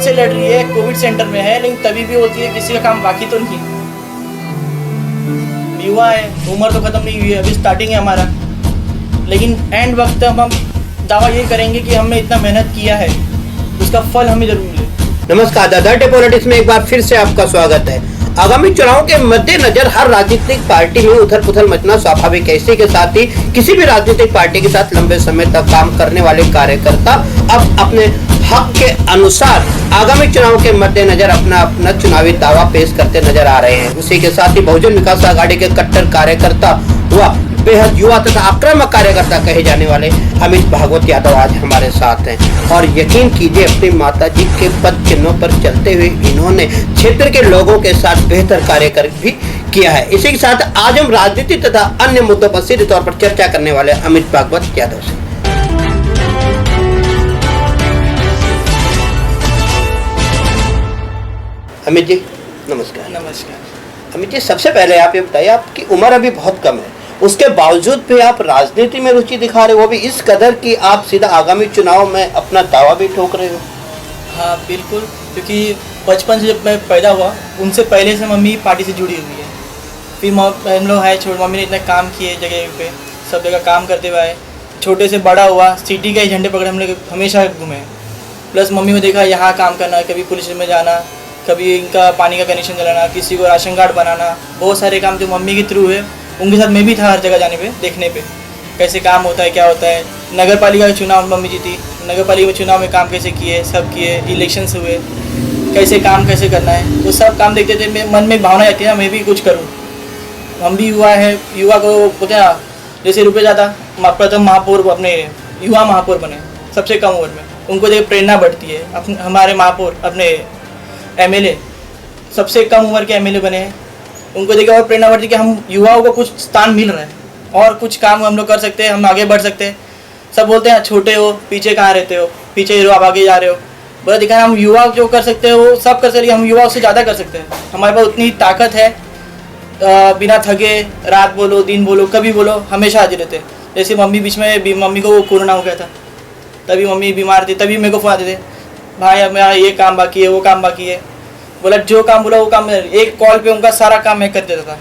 से लड़ रही है, कोविड सेंटर में है, लेकिन तभी भी होती है किसी का काम बाकी तो नहीं। युवा है, उम्र तो ख़त्म नहीं हुई है, अभी स्टार्टिंग है हमारा, लेकिन एंड वक्त हम दावा ये करेंगे कि हमने इतना मेहनत किया है, उसका फल हमें जरूर मिले। नमस्कार, द डे पॉलिटिक्स में एक बार फिर से आपका स्वागत है। आगामी चुनाव के मद्देनजर हर राजनीतिक पार्टी में उथल पुथल मचना स्वाभाविक है। इसी के साथ ही किसी भी राजनीतिक पार्टी के साथ लंबे समय तक काम करने वाले कार्यकर्ता अब अपने हक के अनुसार आगामी चुनाव के मद्देनजर अपना चुनावी दावा पेश करते नजर आ रहे हैं। उसी के साथ ही बहुजन विकास आघाड़ी के कट्टर कार्यकर्ता व बेहद युवा तथा आक्रामक कार्यकर्ता कहे जाने वाले अमित भागवत यादव आज हमारे साथ हैं और यकीन कीजिए अपनी माता जी के पद चिन्हों पर चलते हुए इन्होंने क्षेत्र के लोगों के साथ बेहतर कार्य कर भी किया है। इसी के साथ आज हम राजनीति तथा अन्य मुद्दों पर सीधे तौर पर चर्चा करने वाले अमित भागवत यादव से। अमित जी नमस्कार। नमस्कार। अमित जी, सबसे पहले आप ये बताइए, आपकी उम्र अभी बहुत कम है, उसके बावजूद भी आप राजनीति में रुचि दिखा रहे हो, वो भी इस कदर कि आप सीधा आगामी चुनाव में अपना दावा भी ठोक रहे हो। हाँ बिल्कुल, क्योंकि बचपन से जब मैं पैदा हुआ उनसे पहले से मम्मी पार्टी से जुड़ी हुई है। फिर हम लोग है छोड़, मम्मी ने इतना काम किए जगह पे, सब जगह काम करते हुए आए, छोटे से बड़ा हुआ, सिटी के झंडे पकड़े हम लोग हमेशा घूमे। प्लस मम्मी को देखा यहाँ काम करना, कभी पुलिस में जाना, कभी इनका पानी का कनेक्शन चलाना, किसी को राशन कार्ड बनाना, बहुत सारे काम जो मम्मी के थ्रू है उनके साथ मैं भी था हर जगह जाने पे, देखने पे कैसे काम होता है, क्या होता है। नगर पालिका का चुनाव मम्मी जीती, नगर पालिका में चुनाव में काम कैसे किए, सब किए, इलेक्शंस हुए, कैसे काम कैसे करना है, वो सब काम देखते थे। मेरे मन में भावना आती है मैं भी कुछ करूँ। हम भी युवा है, युवा को बोलते हैं जैसे रुपये ज़्यादा प्रथम महापौर अपने युवा महापौर बने सबसे कम उम्र में, उनको देख प्रेरणा बढ़ती है। अपने हमारे महापौर अपने एमएलए सबसे कम उम्र के एमएलए बने हैं, उनको देखे और प्रेरणा बढ़ती है कि हम युवाओं को कुछ स्थान मिल रहा है और कुछ काम हम लोग कर सकते हैं, हम आगे बढ़ सकते हैं। सब बोलते हैं छोटे हो, पीछे कहाँ रहते हो, पीछे रहो, आप आगे जा रहे हो। बोला दिखा हम युवा जो कर सकते हैं वो सब कर सकते हैं, हम युवाओं से ज़्यादा कर सकते हैं। हमारे पास उतनी ताकत है, बिना थके रात बोलो दिन बोलो कभी बोलो हमेशा हाजिर रहते। जैसे मम्मी बीच में मम्मी को कोरोना हो गया था, तभी मम्मी बीमार थी, तभी मेरे को फोन आते थे, भाई अब मेरा ये काम बाकी है, वो काम बाकी है। बोला जो काम बोला वो काम, एक कॉल पे उनका सारा काम मैं कर देता था।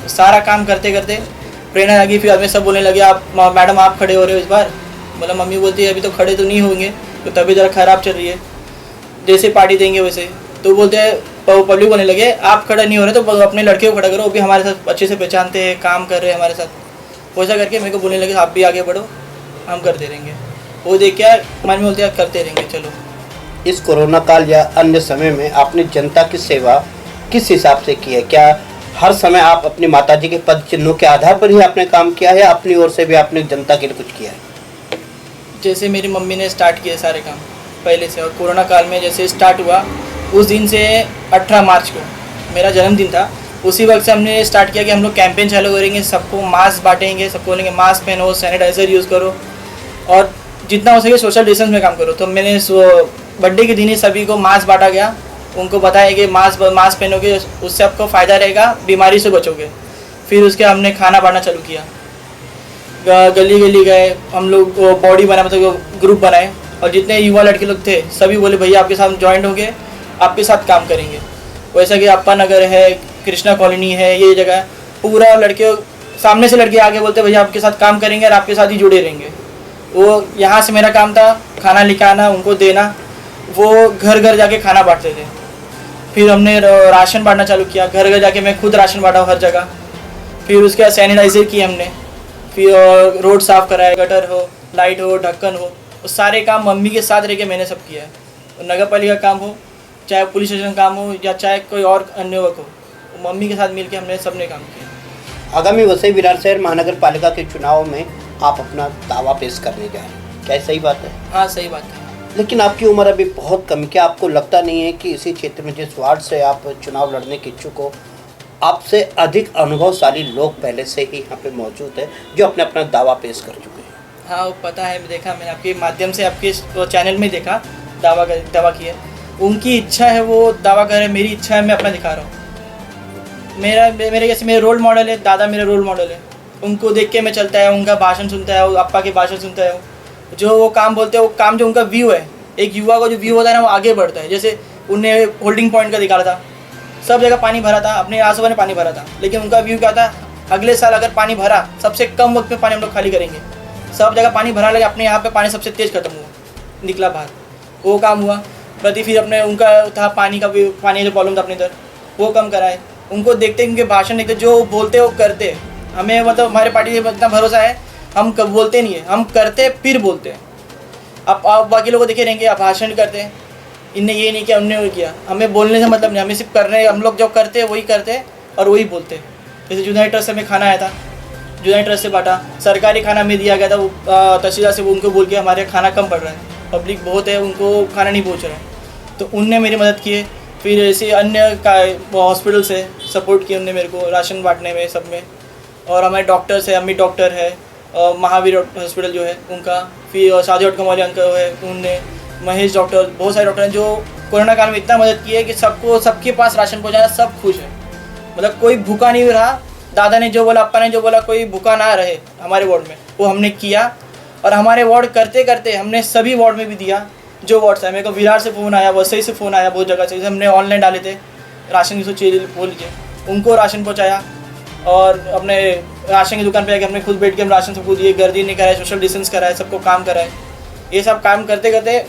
तो सारा काम करते करते प्रेरणा लगी, फिर हमें सब बोलने लगे आप मैडम आप खड़े हो रहे हो इस बार। बोला मम्मी बोलती है अभी तो खड़े तो नहीं होंगे, तो तभी ज़रा ख़राब चल रही है, जैसे पार्टी देंगे वैसे। तो बोलते हैं पब्लिक बोलने लगे आप खड़े नहीं हो रहे तो अपने लड़के को खड़ा करो, वो भी हमारे साथ अच्छे से पहचानते हैं, काम कर रहे हैं हमारे साथ। वैसा करके मेरे को बोलने लगे आप भी आगे बढ़ो, हम करते रहेंगे। वो देख के मन में बोलते हैं करते रहेंगे चलो। इस कोरोना काल या अन्य समय में आपने जनता की सेवा किस हिसाब से की है? क्या हर समय आप अपनी माताजी के पद चिन्हों के आधार पर ही आपने काम किया है या अपनी ओर से भी आपने जनता के लिए कुछ किया है? जैसे मेरी मम्मी ने स्टार्ट किए सारे काम पहले से, और कोरोना काल में जैसे स्टार्ट हुआ उस दिन से 18 मार्च को मेरा जन्मदिन था, उसी वक्त से हमने स्टार्ट किया कि हम लोग कैंपेन चालू करेंगे, सबको मास्क बांटेंगे, सबको बोलेंगे मास्क पहनो, सैनिटाइज़र यूज़ करो और जितना हो सके सोशल डिस्टेंस में काम करो। तो मैंने बर्थडे के दिन ही सभी को मास्क बांटा गया, उनको बताया कि मास्क पहनोगे उससे आपको फ़ायदा रहेगा, बीमारी से बचोगे। फिर उसके हमने खाना बांटना चालू किया, गली गली गए हम लोग, बॉडी बनाए मतलब ग्रुप बनाए और जितने युवा लड़के लोग थे सभी बोले भैया आपके साथ ज्वाइंट होंगे, आपके साथ काम करेंगे। वैसा कि अप्पा नगर है, कृष्णा कॉलोनी है, ये जगह पूरा लड़के सामने से लड़के आगे बोलते भैया आपके साथ काम करेंगे और आपके साथ ही जुड़े रहेंगे। वो यहाँ से मेरा काम था खाना लेके आना, उनको देना, वो घर घर जाके खाना बांटते थे। फिर हमने राशन बांटना चालू किया, घर घर जाके मैं खुद राशन बांटा हर जगह। फिर उसके बाद सैनिटाइज़र की हमने, फिर रोड साफ़ कराया, गटर हो, लाइट हो, ढक्कन हो, वो सारे काम मम्मी के साथ रह के मैंने सब किया है। नगर पालिका काम हो, चाहे पुलिस स्टेशन काम हो या चाहे कोई और अन्य वर्क हो, मम्मी के साथ मिल के हमने सबने काम किया। आगामी वसई विरार शहर महानगर पालिका के चुनाव में आप अपना दावा पेश करने जा रहे हैं, क्या सही बात है? हाँ सही बात है। लेकिन आपकी उम्र अभी बहुत कम है, क्या आपको लगता नहीं है कि इसी क्षेत्र में जिस वार्ड से आप चुनाव लड़ने के इच्छुक हो, आपसे अधिक अनुभवशाली लोग पहले से ही यहाँ पे मौजूद है जो अपने अपना दावा पेश कर चुके हैं? हाँ वो पता है, देखा मैंने आपके माध्यम से, आपके चैनल में देखा, दावा किया। उनकी इच्छा है वो दावा करे, मेरी इच्छा है मैं अपना दिखा रहा हूँ। मेरे जैसे मेरे रोल मॉडल है, दादा मेरे रोल मॉडल है, उनको देख के मैं चलता है, उनका भाषण सुनता है, अप्पा के भाषण सुनता है, जो वो काम बोलते हैं, वो काम जो उनका व्यू है एक युवा का जो व्यू होता है ना वो आगे बढ़ता है। जैसे उनने होल्डिंग पॉइंट का निकाला था, सब जगह पानी भरा था, अपने आसपास में पानी भरा था, लेकिन उनका व्यू क्या था, अगले साल अगर पानी भरा सबसे कम वक्त में पानी हम लोग खाली करेंगे। सब जगह पानी भरा लगे, अपने यहाँ पे पानी सबसे तेज़ खत्म हुआ, निकला बाहर, वो काम हुआ। प्रति फिर अपने उनका था पानी का भी, पानी जो प्रॉब्लम था अपने इधर, वो कम कराए। उनको देखते उनके भाषण देखते, जो बोलते वो करते। हमें मतलब हमारे पार्टी से इतना भरोसा है, हम कब बोलते नहीं है, हम करते फिर बोलते हैं। आप बाकी लोगों को देखे रहेंगे, आप भाषण करते हैं, इनने ये नहीं किया, उनने वो किया। हमें बोलने से मतलब नहीं, हमें सिर्फ करने, हम लोग जो करते हैं वही करते हैं और वही बोलते हैं। जैसे जुनाइड ट्रस्ट से हमें खाना आया था, जुनाइड ट्रस्ट से बांटा, सरकारी खाना में दिया गया था, वो तहसीलदार से वो उनको बोल के हमारे खाना कम पड़ रहा है, पब्लिक बहुत है, उनको खाना नहीं पहुँच रहा है, तो उनने मेरी मदद की है। फिर ऐसे अन्य का हॉस्पिटल से सपोर्ट किया उनने मेरे को राशन बांटने में, सब में। और हमारे डॉक्टर्स है, अम्मी डॉक्टर है, महावीर हॉस्पिटल जो है उनका, फिर सादी डॉट वाले अंकल है उनने, महेश डॉक्टर, बहुत सारे डॉक्टर हैं जो कोरोना काल में इतना मदद की है कि सबको, सबके पास राशन पहुँचाना, सब खुश है। मतलब कोई भूखा नहीं रहा। दादा ने जो बोला, अप्पा ने जो बोला, कोई भूखा ना रहे हमारे वार्ड में, वो हमने किया। और हमारे वार्ड करते करते हमने सभी वार्ड में भी दिया। जो वार्ड्स है, मेरे को विरार से फ़ोन आया, वसई से फ़ोन आया, बहुत जगह से, हमने ऑनलाइन डाले थे राशन की चीज़ बोल के, उनको राशन पहुँचाया। और अपने राशन की दुकान पे आके हमने खुद बैठ के हम राशन सबको दिए, गर्दी नहीं कराए, सोशल डिस्टेंस कराए, सबको काम कराए। ये सब काम करते करते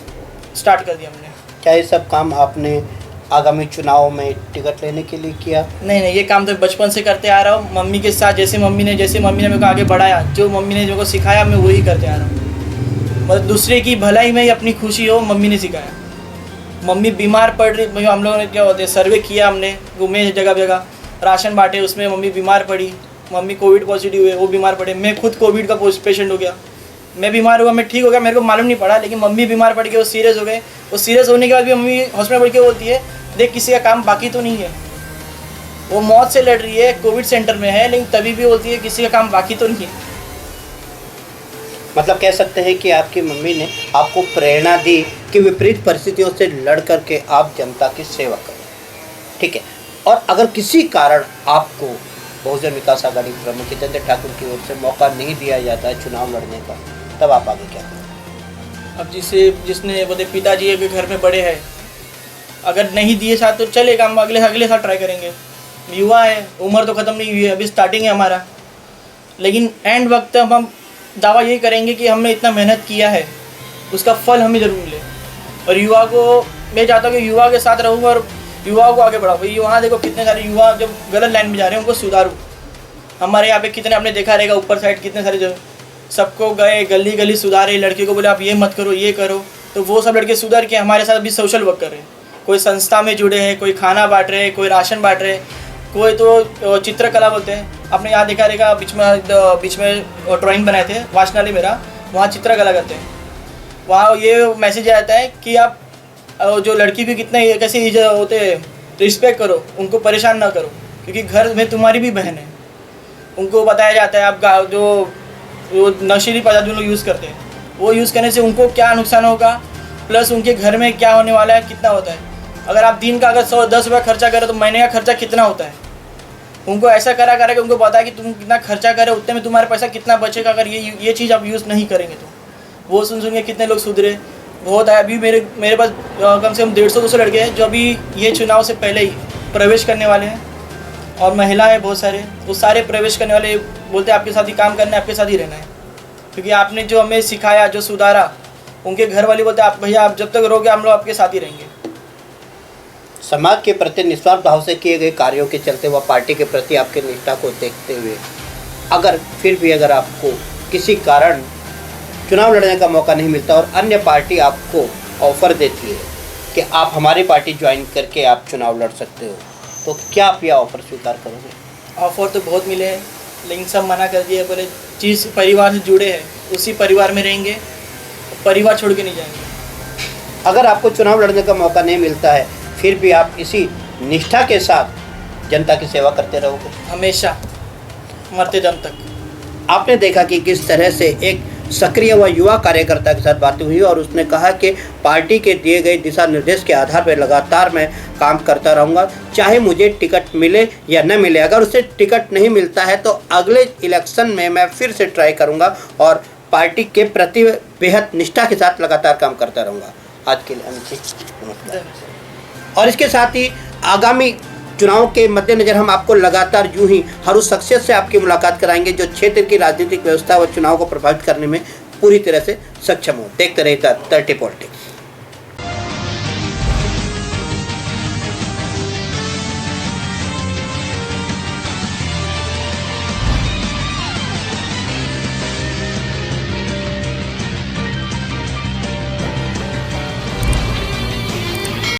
स्टार्ट कर दिया हमने। क्या ये सब काम आपने आगामी चुनाव में टिकट लेने के लिए किया? नहीं, ये काम तो बचपन से करते आ रहा हूँ मम्मी के साथ। जैसे मम्मी ने मेरे को आगे बढ़ाया, जो मम्मी ने मेरे को सिखाया, मैं वही करते आ रहा हूँ। मतलब दूसरे की भलाई में ही अपनी खुशी हो, मम्मी ने सिखाया। मम्मी बीमार पड़ रही, हम लोगों ने क्या होते हैं, सर्वे किया, हमने घूमे जगह जगह, राशन बांटे, उसमें मम्मी बीमार पड़ी, मम्मी कोविड पॉजिटिव हुए, वो बीमार पड़े, मैं खुद कोविड का पेशेंट हो गया, मैं बीमार हुआ, मैं ठीक हो गया, मेरे को मालूम नहीं पड़ा, लेकिन मम्मी बीमार पड़ गई, वो सीरियस हो गए। वो सीरियस होने के बाद भी मम्मी हॉस्पिटल पड़ के बोलती है, देख किसी का काम बाकी तो नहीं है, वो मौत से लड़ रही है, कोविड सेंटर में है, लेकिन तभी भी बोलती है किसी का काम बाकी तो नहीं है। मतलब कह सकते हैं कि आपकी मम्मी ने आपको प्रेरणा दी कि विपरीत परिस्थितियों से लड़ करके आप जनता की सेवा करें, ठीक है। और अगर किसी कारण आपको बहुजन विकास आघाड़ी प्रमुख जितेंद्र ठाकुर की ओर से मौका नहीं दिया जाता है चुनाव लड़ने का, तब आप आगे क्या करें? अब जिसने बोलते पिताजी के घर में बड़े हैं, अगर नहीं दिए साथ तो चलेगा, हम अगले साल ट्राई करेंगे। युवा है, उम्र तो ख़त्म नहीं हुई है, अभी स्टार्टिंग है हमारा, लेकिन एंड वक्त हम दावा यही करेंगे कि हमने इतना मेहनत किया है, उसका फल हमें ज़रूर मिले। और युवा को मैं चाहता हूँ कि युवा के साथ रहूँ और युवाओं को आगे बढ़ाऊँ। भाई वहाँ देखो कितने सारे युवा जब गलत लाइन में जा रहे हैं, उनको सुधारूँ। हमारे यहाँ पे कितने आपने देखा रहेगा, ऊपर साइड कितने सारे जो सबको गए गली गली सुधारे, लड़कियों को बोले आप ये मत करो, ये करो, तो वो सब लड़के सुधर के हमारे साथ अभी सोशल वर्क कर रहे हैं। कोई संस्था में जुड़े हैं, कोई खाना बांट रहे हैं, कोई राशन बांट रहे हैं, कोई तो चित्रकला बोलते हैं, आपने यहाँ देखा रहेगा, बीच में ड्राइंग बनाए थे वाचनालय मेरा, वहाँ चित्रकला करते हैं। वहाँ ये मैसेज आता है कि आप जो लड़की की कितने कैसे होते रिस्पेक्ट करो, उनको परेशान ना करो, क्योंकि घर में तुम्हारी भी बहन है। उनको बताया जाता है आप जो नशीली पदार्थ लोग यूज़ करते हैं, वो यूज़ करने से उनको क्या नुकसान होगा, प्लस उनके घर में क्या होने वाला है, कितना होता है। अगर आप दिन का अगर 110 रुपये खर्चा करो तो महीने का खर्चा कितना होता है। उनको ऐसा करा कि उनको पता है कि तुम कितना खर्चा करे, उतने में तुम्हारे पैसा कितना बचेगा अगर ये चीज़ आप यूज़ नहीं करेंगे तो। वो सुन के कितने लोग सुधरे, बहुत है। अभी मेरे पास कम से कम 150-200 लड़के हैं जो अभी ये चुनाव से पहले ही प्रवेश करने वाले हैं, और महिलाएं बहुत सारे, वो सारे प्रवेश करने वाले बोलते हैं आपके साथ ही काम करना है, आपके साथ ही रहना है, क्योंकि आपने जो हमें सिखाया, जो सुधारा, उनके घर वाले बोलते हैं आप भैया आप जब तक रहोगे हम लोग आपके साथ ही रहेंगे। समाज के प्रति निस्वार्थ भाव से किए गए कार्यों के चलते व पार्टी के प्रति आपके निष्ठा को देखते हुए अगर आपको किसी कारण चुनाव लड़ने का मौका नहीं मिलता और अन्य पार्टी आपको ऑफर देती है कि आप हमारी पार्टी ज्वाइन करके आप चुनाव लड़ सकते हो, तो क्या आप यह ऑफर स्वीकार करोगे? ऑफर तो बहुत मिले हैं, लेकिन सब मना कर दिए, बोले जिस परिवार से जुड़े हैं उसी परिवार में रहेंगे, परिवार छोड़ के नहीं जाएंगे। अगर आपको चुनाव लड़ने का मौका नहीं मिलता है फिर भी आप इसी निष्ठा के साथ जनता की सेवा करते रहोगे? हमेशा, मरते दम तक। आपने देखा कि किस तरह से एक सक्रिय व युवा कार्यकर्ता के साथ बातें हुई और उसने कहा कि पार्टी के दिए गए दिशा निर्देश के आधार पर लगातार मैं काम करता रहूँगा, चाहे मुझे टिकट मिले या न मिले। अगर उसे टिकट नहीं मिलता है तो अगले इलेक्शन में मैं फिर से ट्राई करूँगा और पार्टी के प्रति बेहद निष्ठा के साथ लगातार काम करता रहूँगा। आज के लिए अमित जी नमस्कार। और इसके साथ ही आगामी चुनाव के मद्देनजर हम आपको लगातार यूं ही हर उस शख्सियत से आपकी मुलाकात कराएंगे जो क्षेत्र की राजनीतिक व्यवस्था व चुनाव को प्रभावित करने में पूरी तरह से सक्षम हो। देखते रहिएगा 30 पॉलिटिक्स।